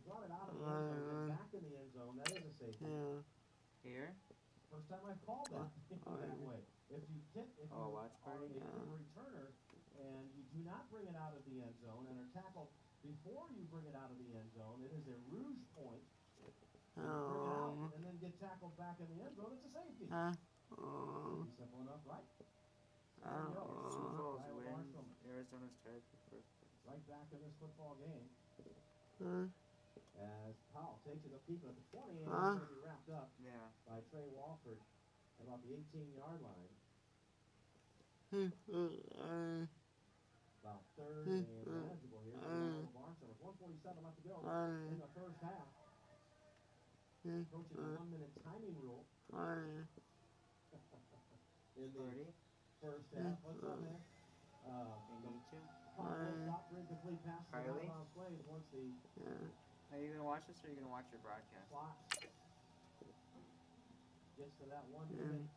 brought it out of the end zone, back in the end zone. That is a safety. Here? First time I've called that that way. If you watch party? are a returner and you do not bring it out of the end zone and are tackled before you bring it out of the end zone, it is a rouge point. Bring it out and then get tackled back in the end zone, it's a safety. Simple enough, right? Sioux Falls wins. Arizona's tied for first. Right back in this football game. As Powell takes it up deep at the 20 and it's going to be wrapped up by Trey Walford at about the 18-yard line. About third and manageable here. Barnstormers, 1:47 left to go in the first half. Approaching the 1-minute timing rule. In the first half. What's up, man? Harley? Are you going to watch this or are you going to watch your broadcast? Clock gets to that 1 minute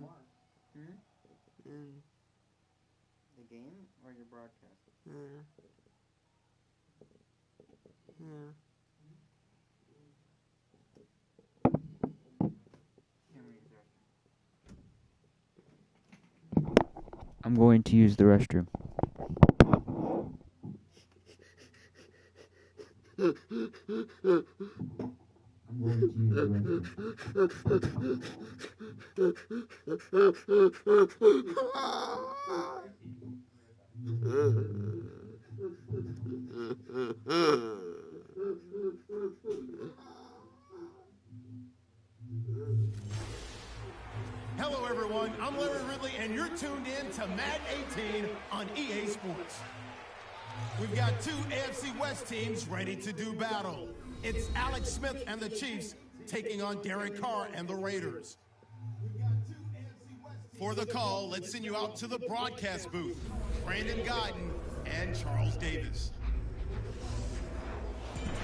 mark. The game or your broadcast? I'm going to use the restroom. Hello, everyone. I'm Larry Ridley, and you're tuned in to Madden 18 on EA Sports. We've got two AFC West teams ready to do battle. It's Alex Smith and the Chiefs taking on Derek Carr and the Raiders. For the call, let's send you out to the broadcast booth. Brandon Godden and Charles Davis.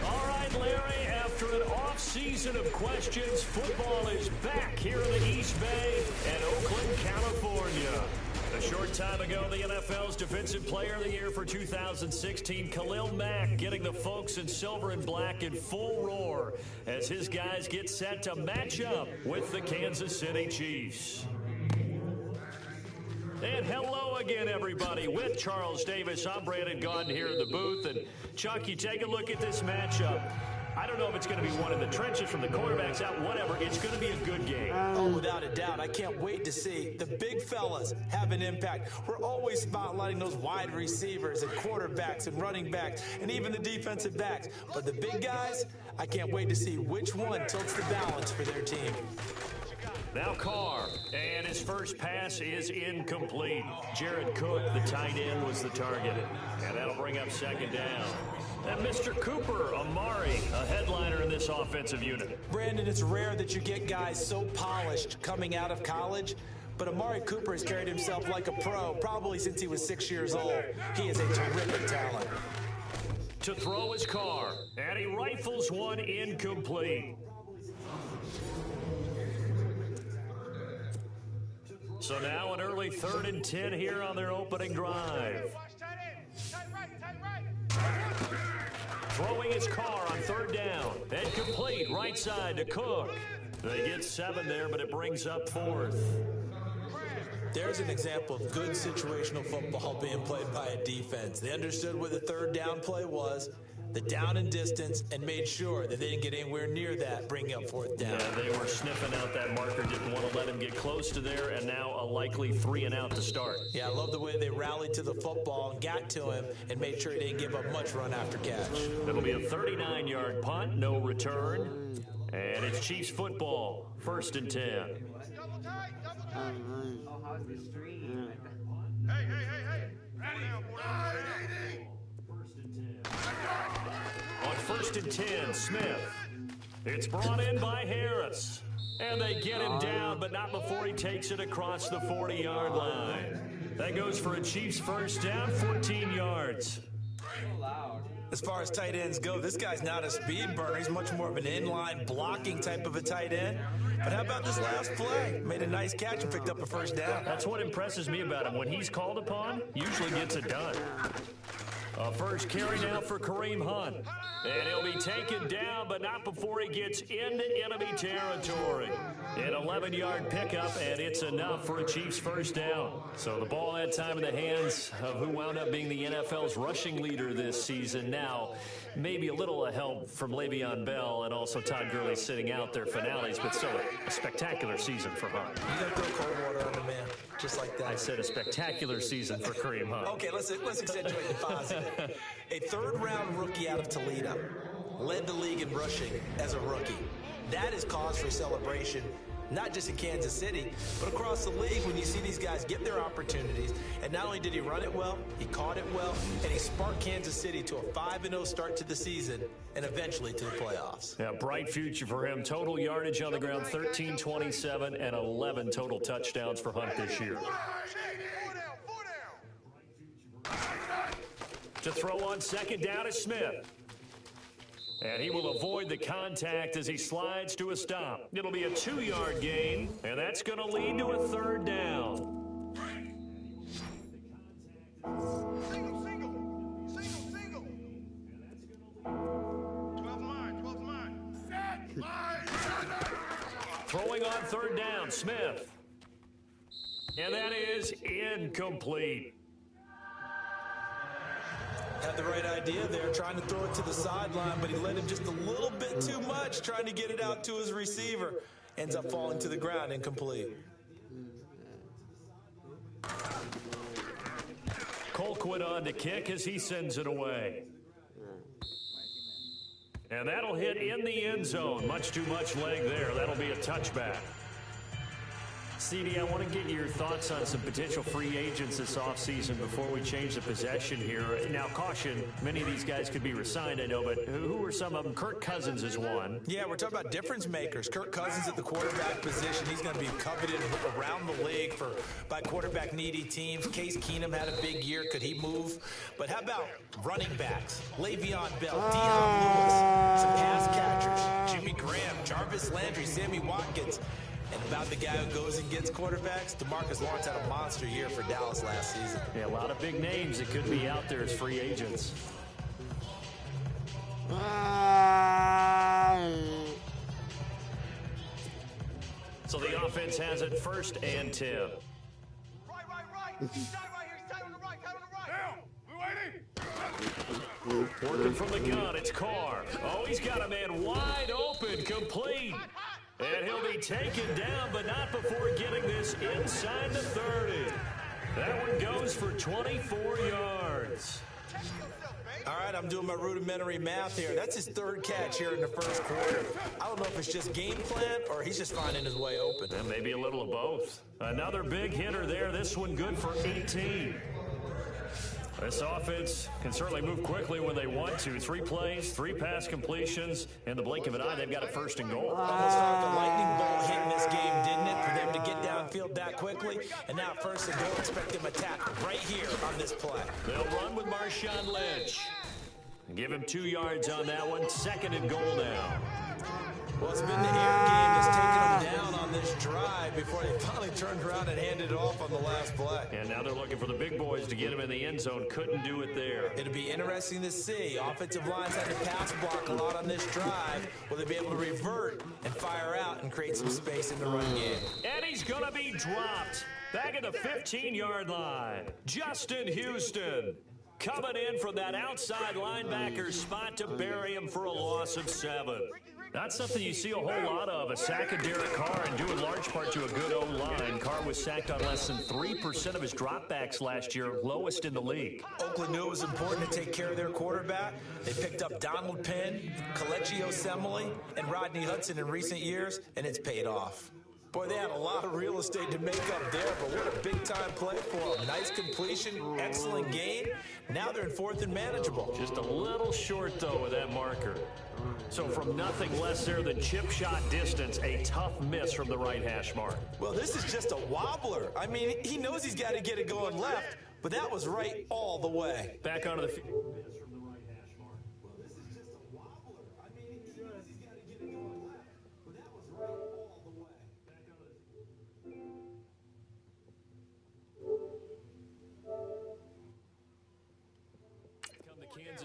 All right, Larry, after an off-season of questions, football is back here in the East Bay and Oakland, California. A short time ago, the NFL's Defensive Player of the Year for 2016, Khalil Mack, getting the folks in silver and black in full roar as his guys get set to match up with the Kansas City Chiefs. And hello again, everybody. With Charles Davis, I'm Brandon Gaudin here in the booth. And, Chuck, you take a look at this matchup. I don't know if it's going to be one in the trenches from the quarterbacks out, whatever. It's going to be a good game. Oh, without a doubt. I can't wait to see the big fellas have an impact. We're always spotlighting those wide receivers and quarterbacks and running backs and even the defensive backs. But the big guys, I can't wait to see which one tilts the balance for their team. Now Carr, and his first pass is incomplete. Jared Cook, the tight end, was the target, and that'll bring up second down. And Mr. Cooper Amari, a headliner in this offensive unit. Brandon, it's rare that you get guys so polished coming out of college, but Amari Cooper has carried himself like a pro probably since he was 6 years old. He is a terrific talent. To throw his Carr, and he rifles one incomplete. So now an early 3rd and 10 here on their opening drive. Throwing his Carr on 3rd down. And complete right side to Cook. They get 7 there, but it brings up 4th. There's an example of good situational football being played by a defense. They understood where the 3rd down play was, the down and distance, and made sure that they didn't get anywhere near that, bringing up 4th down. Yeah, they were sniffing out that marker, didn't want to let him get close to there, and now a likely 3 and out to start. Yeah, I love the way they rallied to the football and got to him and made sure he didn't give up much run after catch. It'll be a 39-yard punt, no return, and it's Chiefs football, 1st and 10. Oh, how's the street? Hey. On 1st and 10, Smith. It's brought in by Harris. And they get him down, but not before he takes it across the 40-yard line. That goes for a Chiefs first down, 14 yards. As far as tight ends go, this guy's not a speed burner. He's much more of an inline blocking type of a tight end. But how about this last play? Made a nice catch and picked up a first down. That's what impresses me about him. When he's called upon, usually gets it done. A first carry now for Kareem Hunt. And he'll be taken down, but not before he gets into enemy territory. An 11-yard pickup, and it's enough for a Chiefs first down. So the ball that time in the hands of who wound up being the NFL's rushing leader this season. Now, maybe a little help from Le'Veon Bell and also Todd Gurley sitting out their finales, but still a spectacular season for Hunt. You got to throw cold water on the man, just like that. I said a spectacular season for Kareem Hunt. Okay, let's accentuate the positive. A third-round rookie out of Toledo led the league in rushing as a rookie. That is cause for celebration, not just in Kansas City, but across the league when you see these guys get their opportunities. And not only did he run it well, he caught it well, and he sparked Kansas City to a 5-0 start to the season and eventually to the playoffs. Yeah, bright future for him. Total yardage on the ground, 1327, and 11 total touchdowns for Hunt this year. To throw on second down is Smith. And he will avoid the contact as he slides to a stop. It'll be a 2-yard gain, and that's going to lead to a third down. Single. 12 mine. Set line. Throwing on third down, Smith. And that is incomplete. Had the right idea there, trying to throw it to the sideline, but he led him just a little bit too much, trying to get it out to his receiver. Ends up falling to the ground, incomplete. Colquitt on to kick as he sends it away. And that'll hit in the end zone. Much too much leg there. That'll be a touchback. CD, I want to get your thoughts on some potential free agents this offseason before we change the possession here. Now, caution, many of these guys could be resigned, I know, but who are some of them? Kirk Cousins is one. Yeah, we're talking about difference makers. Kirk Cousins at the quarterback position. He's going to be coveted around the league by quarterback-needy teams. Case Keenum had a big year. Could he move? But how about running backs? Le'Veon Bell, Deion Lewis, some pass catchers, Jimmy Graham, Jarvis Landry, Sammy Watkins. And about the guy who goes and gets quarterbacks, DeMarcus Lawrence had a monster year for Dallas last season. Yeah, a lot of big names that could be out there as free agents. So the offense has it 1st and 10. Right. He's tied right here. He's tied on the right. We're waiting. Working from the gun, it's Carr. Oh, he's got a man wide open, complete. And he'll be taken down, but not before getting this inside the 30. That one goes for 24 yards. All right, I'm doing my rudimentary math here. That's his 3rd catch here in the 1st quarter. I don't know if it's just game plan or he's just finding his way open. And maybe a little of both. Another big hitter there. This one good for 18. This offense can certainly move quickly when they want to. 3 plays, 3 pass completions. In the blink of an eye, they've got it 1st and goal. Almost like a lightning bolt hit in this game, didn't it? For them to get downfield that quickly. And now 1st and goal, expect them attack right here on this play. They'll run with Marshawn Lynch. Give him 2 yards on that one. 2nd and goal now. Well, it's been the air game that's taken them down on this drive before they finally turned around and handed it off on the last play. And now they're looking for the big boys to get him in the end zone. Couldn't do it there. It'll be interesting to see. Offensive lines had to pass block a lot on this drive. Will they be able to revert and fire out and create some space in the run game? And he's going to be dropped back at the 15-yard line. Justin Houston coming in from that outside linebacker spot to bury him for a loss of 7. Not something you see a whole lot of. A sack of Derek Carr, and due in large part to a good O-line. Carr was sacked on less than 3% of his dropbacks last year, lowest in the league. Oakland knew it was important to take care of their quarterback. They picked up Donald Penn, Kelechi Osemele, and Rodney Hudson in recent years, and it's paid off. Boy, they had a lot of real estate to make up there, but what a big-time play for them. Nice completion, excellent gain. Now they're in 4th and manageable. Just a little short, though, with that marker. So from nothing less there than chip shot distance, a tough miss from the right hash mark. Well, this is just a wobbler. I mean, he knows he's got to get it going left, but that was right all the way. Back onto the field.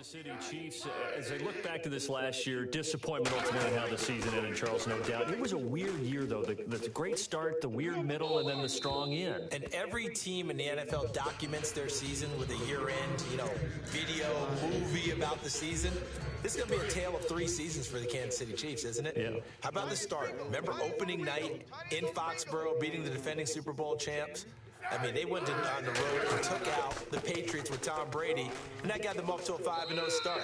Kansas City Chiefs, as they look back to this last year, disappointment ultimately in how the season ended, Charles, no doubt. It was a weird year, though. The great start, the weird middle, and then the strong end. And every team in the NFL documents their season with a year-end, video, movie about the season. This is going to be a tale of 3 seasons for the Kansas City Chiefs, isn't it? Yeah. How about the start? Remember opening night in Foxborough, beating the defending Super Bowl champs? I mean, they went on the road and took out the Patriots with Tom Brady, and that got them up to a 5-0 start.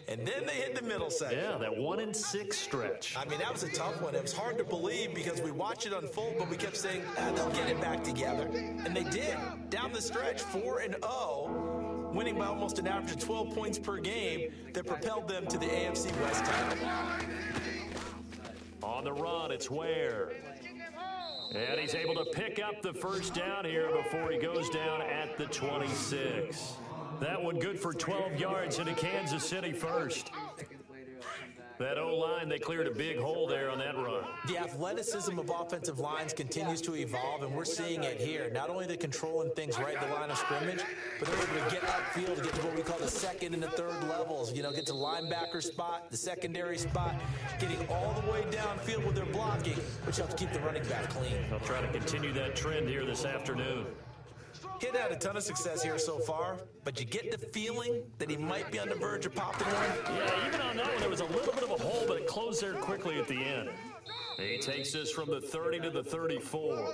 And then they hit the middle section. Yeah, that 1-6 stretch. I mean, that was a tough one. It was hard to believe because we watched it unfold, but we kept saying, they'll get it back together. And they did. Down the stretch, 4-0, winning by almost an average of 12 points per game that propelled them to the AFC West title. On the run, it's Ware. And he's able to pick up the first down here before he goes down at the 26. That one good for 12 yards into Kansas City first. That O-line, they cleared a big hole there on that run. The athleticism of offensive lines continues to evolve, and we're seeing it here. Not only are they controlling things right at the line of scrimmage, but they're able to get upfield to get to what we call the second and the third levels. Get to the linebacker spot, the secondary spot, getting all the way downfield with their blocking, which helps keep the running back clean. They'll try to continue that trend here this afternoon. He hadn't had a ton of success here so far, but you get the feeling that he might be on the verge of popping one. Yeah, even on that one, there was a little bit of a hole, but it closed there quickly at the end. He takes this from the 30 to the 34.